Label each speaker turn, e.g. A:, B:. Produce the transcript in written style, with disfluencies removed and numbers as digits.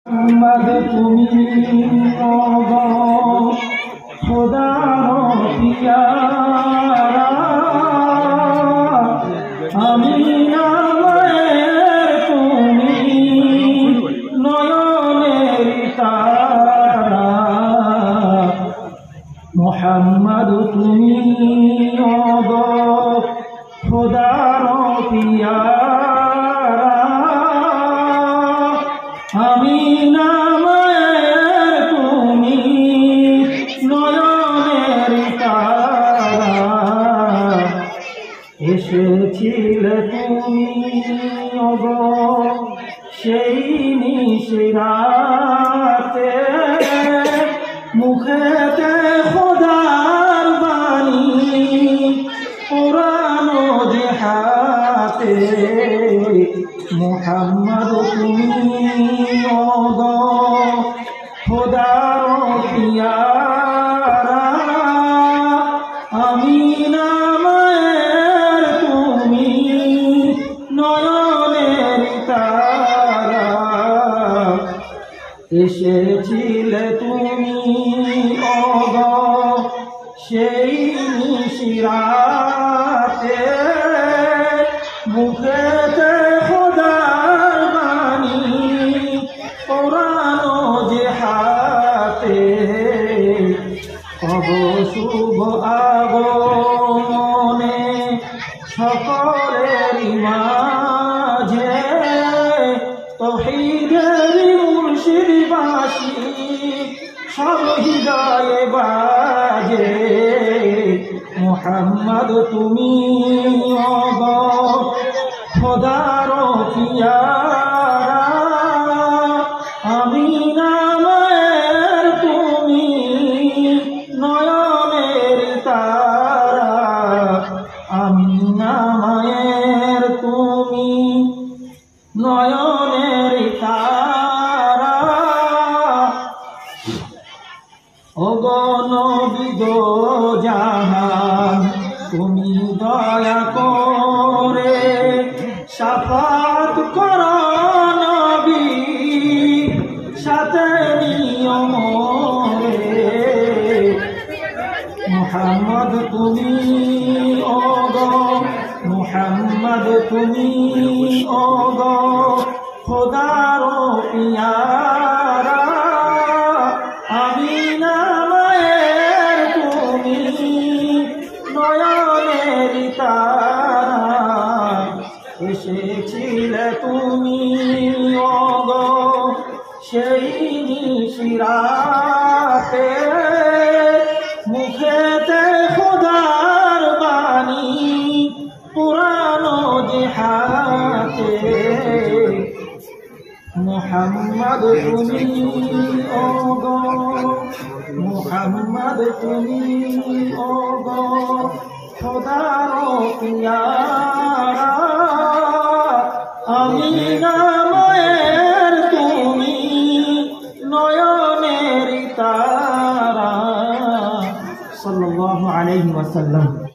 A: মোহাম্মদ তুমি খোদার পিয়ারা আমি নামের তুমি নয়নের তারা মোহাম্মদ তুমি খোদার পিয়ারা আমি নামের তুমি নয়নের তারা এসেছিলে তুমি সেই নিশিরাতে মুখেতে খোদার বাণী পুরানো যে হাতে মোহাম্মদ তুমি খোদার পিয়ারা আমি নামের তুমি নয়নের তারা এসেছিলে তুমি সেই নিশিরাতে মুখেতে খোদার বাণী পুরানো যে হাতে শুভ আগমনে সকলের মাঝে তৌহিদের মুর্শিদ বাসী সব হৃদয়ে বাজে মোহাম্মদ তুমি খোদার পিয়ারা আমি নামের তুমি নয়নের তারা আমি নামের তুমি নয়নের তারা নবী দো জাহান তুমি দয়া করে শাফাত করো নবী সাথে নিয়ম মুহাম্মদ তুমি মুহাম্মদ তুমি খোদার পিয়ারা আমি নামের তুমি নয়নের তারা এসেছিলে তুমি সেই নিশিরাতে মুখেতে খোদার বাণী পুরানো যে হাতে মোহাম্মদ তুমি মোহাম্মদ তুমি খোদার পিয়ারা আমি নামের তুমি নয়নের তারা সাল্লাল্লাহু আলাইহি ওয়াসাল্লাম।